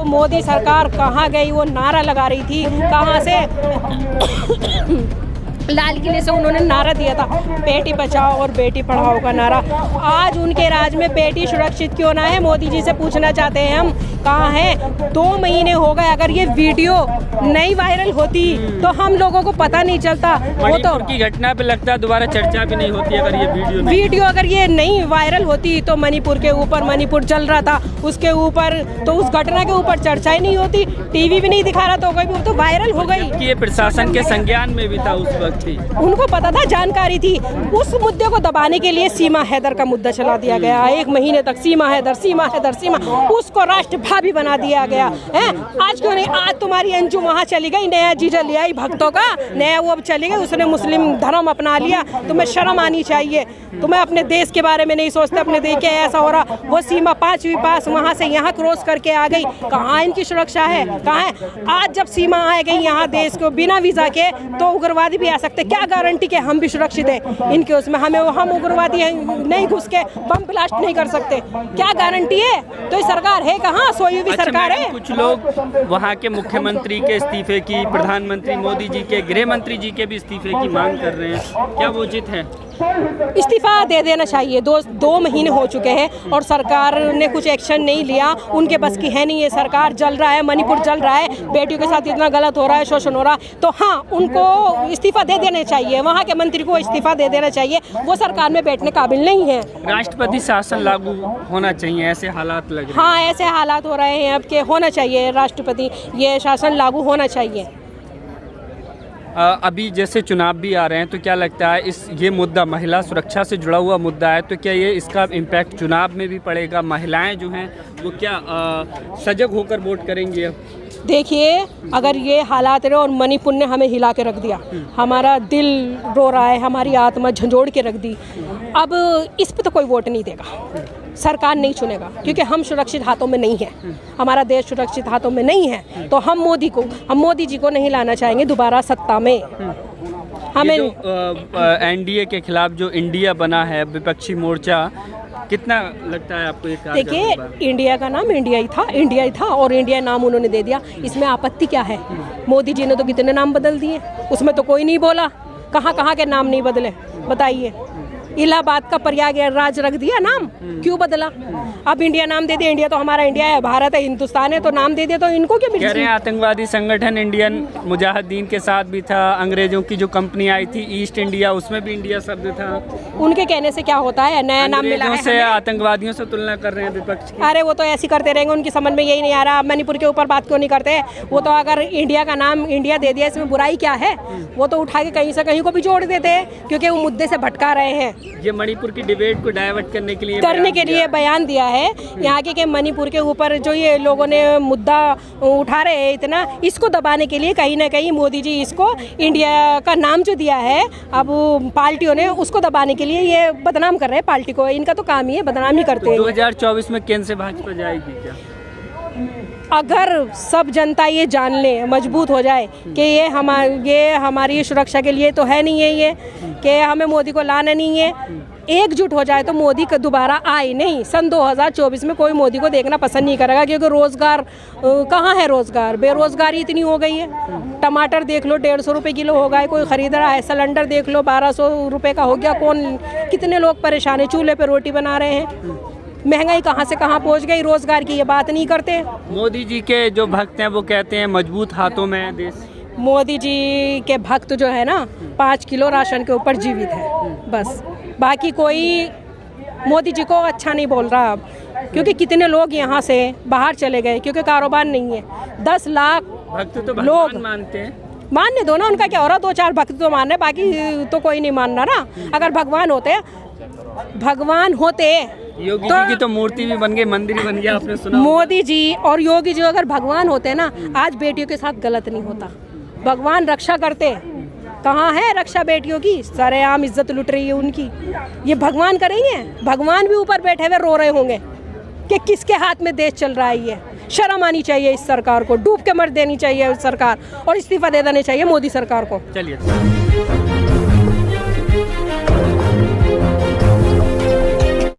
मोदी सरकार कहाँ गई, वो नारा लगा रही थी कहाँ से लाल किले से उन्होंने नारा दिया था बेटी बचाओ और बेटी पढ़ाओ का नारा। आज उनके राज में बेटी सुरक्षित क्यों ना है, मोदी जी से पूछना चाहते हैं हम, कहाँ है? 2 महीने हो गए, अगर ये वीडियो नहीं वायरल होती तो हम लोगों को पता नहीं चलता। वो तो की घटना पे लगता है दोबारा चर्चा भी नहीं होती अगर ये वीडियो अगर ये नहीं वायरल होती तो मणिपुर के ऊपर, मणिपुर जल रहा था उसके ऊपर, तो उस घटना के ऊपर चर्चा ही नहीं होती, टीवी भी नहीं दिखा रहा, तो कोई तो वायरल हो गई। ये प्रशासन के संज्ञान में भी था उस वक्त ही, उनको पता था, जानकारी थी। उस मुद्दे को दबाने के लिए सीमा हैदर का मुद्दा चला दिया गया। 1 महीने तक सीमा हैदर, उसको राष्ट्र भाभी बना दिया गया है। आज क्यों नहीं? आज तुम्हारी अंजू वहाँ चली गई, नया जीजा ले आई भक्तों का, नया वो अब चली गई, उसने मुस्लिम धर्म अपना लिया। तुम्हें शर्म आनी चाहिए। तुम्हें अपने देश के बारे में नहीं सोचते, अपने देश के ऐसा हो रहा। वो सीमा 5वीं पास वहाँ से यहाँ क्रॉस करके आ गई, कहाँ इनकी सुरक्षा है? कहाँ है? आज जब सीमा आ गई यहाँ देश को बिना वीजा के, तो उग्रवादी भी आ सकते। क्या गारंटी के हम भी सुरक्षित हैं इनके उसमें? हम उग्रवादी नहीं घुस के बम ब्लास्ट नहीं कर सकते, क्या गारंटी है? तो ये सरकार है कहाँ? सोई हुई सरकार है। कुछ लोग वहाँ के मुख्यमंत्री के इस्तीफे की, प्रधानमंत्री मोदी जी के, गृह मंत्री जी के भी इस्तीफे की मांग कर रहे हैं, क्या वो उचित है? इस्तीफा दे देना चाहिए। 2 महीने हो चुके हैं और सरकार ने कुछ एक्शन नहीं लिया। उनके बस की है नहीं है, सरकार जल रहा है, मणिपुर जल रहा है, बेटियों के साथ इतना गलत हो रहा है, शोषण हो रहा है, तो हाँ उनको इस्तीफा दे देना चाहिए। वहाँ के मंत्री को इस्तीफा दे देना चाहिए, वो सरकार में बैठने काबिल नहीं है। राष्ट्रपति शासन लागू होना चाहिए, ऐसे हालात लग रहे हैं। हाँ, ऐसे हालात हो रहे हैं अब के होना चाहिए, राष्ट्रपति ये शासन लागू होना चाहिए। अभी जैसे चुनाव भी आ रहे हैं, तो क्या लगता है ये मुद्दा महिला सुरक्षा से जुड़ा हुआ मुद्दा है, तो क्या ये इसका इम्पैक्ट चुनाव में भी पड़ेगा? महिलाएं जो हैं वो क्या सजग होकर वोट करेंगी? अब देखिए, अगर ये हालात रहे और मणिपुर ने हमें हिला के रख दिया, हमारा दिल रो रहा है, हमारी आत्मा झंझोड़ के रख दी, अब इस पे तो कोई वोट नहीं देगा, सरकार नहीं चुनेगा, क्योंकि हम सुरक्षित हाथों में नहीं है, हमारा देश सुरक्षित हाथों में नहीं है। तो हम मोदी जी को नहीं लाना चाहेंगे दोबारा सत्ता में। हमें एनडीए के खिलाफ जो इंडिया बना है विपक्षी मोर्चा, कितना लगता है आपको? देखिए, इंडिया का नाम इंडिया ही था और इंडिया नाम उन्होंने दे दिया, इसमें आपत्ति क्या है? मोदी जी ने तो कितने नाम बदल दिए, उसमें तो कोई नहीं बोला। कहाँ के नाम नहीं बदले बताइए? इलाहाबाद का प्रयागराज रख दिया नाम, क्यों बदला? अब इंडिया नाम दे दिया, इंडिया तो हमारा इंडिया है, भारत है, हिंदुस्तान है, तो नाम दे दिया, तो इनको क्या मिल? कह रहे हैं आतंकवादी संगठन इंडियन मुजाहिदीन के साथ भी था, अंग्रेजों की जो कंपनी आई थी ईस्ट इंडिया, उसमें भी इंडिया शब्द था। उनके कहने से क्या होता है? नया नाम मिला है से आतंकवादियों से तुलना कर रहे हैं विपक्ष की। अरे वो तो ऐसे करते रहेंगे, उनकी समझ में यही नहीं आ रहा। मणिपुर के ऊपर बात क्यों नहीं करते? वो तो अगर इंडिया का नाम इंडिया दे दिया, इसमें बुराई क्या है? वो तो उठा के कहीं से कहीं को भी जोड़ देते हैं, क्योंकि वो मुद्दे से भटका रहे हैं। ये मणिपुर की डिबेट को डाइवर्ट करने के लिए बयान दिया है। यहाँ के मणिपुर के ऊपर जो ये लोगों ने मुद्दा उठा रहे हैं इतना, इसको दबाने के लिए कहीं ना कहीं मोदी जी इसको इंडिया का नाम जो दिया है, अब पार्टियों ने उसको दबाने के लिए ये बदनाम कर रहे हैं पार्टी को। इनका तो काम ही है बदनामी करते हैं। 2024 में केंद्र से भाजपा जाएगी क्या? अगर सब जनता ये जान ले, मजबूत हो जाए कि ये हमारी सुरक्षा के लिए तो है नहीं है, ये कि हमें मोदी को लाना नहीं है, एकजुट हो जाए, तो मोदी का दोबारा आए नहीं। सन 2024 में कोई मोदी को देखना पसंद नहीं करेगा, क्योंकि रोज़गार कहाँ है? रोज़गार, बेरोज़गारी इतनी हो गई है। टमाटर देख लो 150 रुपये किलो हो गए, कोई ख़रीद रहा है। सिलेंडर देख लो 1200 रुपये का हो गया, कितने लोग परेशान है, चूल्हे पे रोटी बना रहे हैं। महंगाई कहाँ से कहाँ पहुँच गई, रोज़गार की ये बात नहीं करते। मोदी जी के जो भक्त हैं वो कहते हैं मजबूत हाथों में है देश। मोदी जी के भक्त जो है ना, 5 किलो राशन के ऊपर जीवित है बस, बाकी कोई मोदी जी को अच्छा नहीं बोल रहा अब, क्योंकि कितने लोग यहाँ से बाहर चले गए क्योंकि कारोबार नहीं है। 10 लाख भक्त तो लोग मानते हैं, मानने दो ना, उनका क्या हो रहा, 2-4 भक्त तो मान रहे, बाकी तो कोई नहीं मान रहा ना। अगर भगवान होते योगी जी की तो मूर्ति भी बन गई, मंदिर भी बन गया, आपने सुना? मोदी जी और योगी जी अगर भगवान होते ना, आज बेटियों के साथ गलत नहीं होता। भगवान रक्षा करते, कहाँ है रक्षा बेटियों की? सरेआम इज्जत लुट रही है उनकी, ये भगवान करेंगे? भगवान भी ऊपर बैठे हुए रो रहे होंगे कि किसके हाथ में देश चल रहा है। ये शर्म आनी चाहिए इस सरकार को, डूब के मर देनी चाहिए सरकार, और इस्तीफा दे देनी चाहिए मोदी सरकार को। चलिए।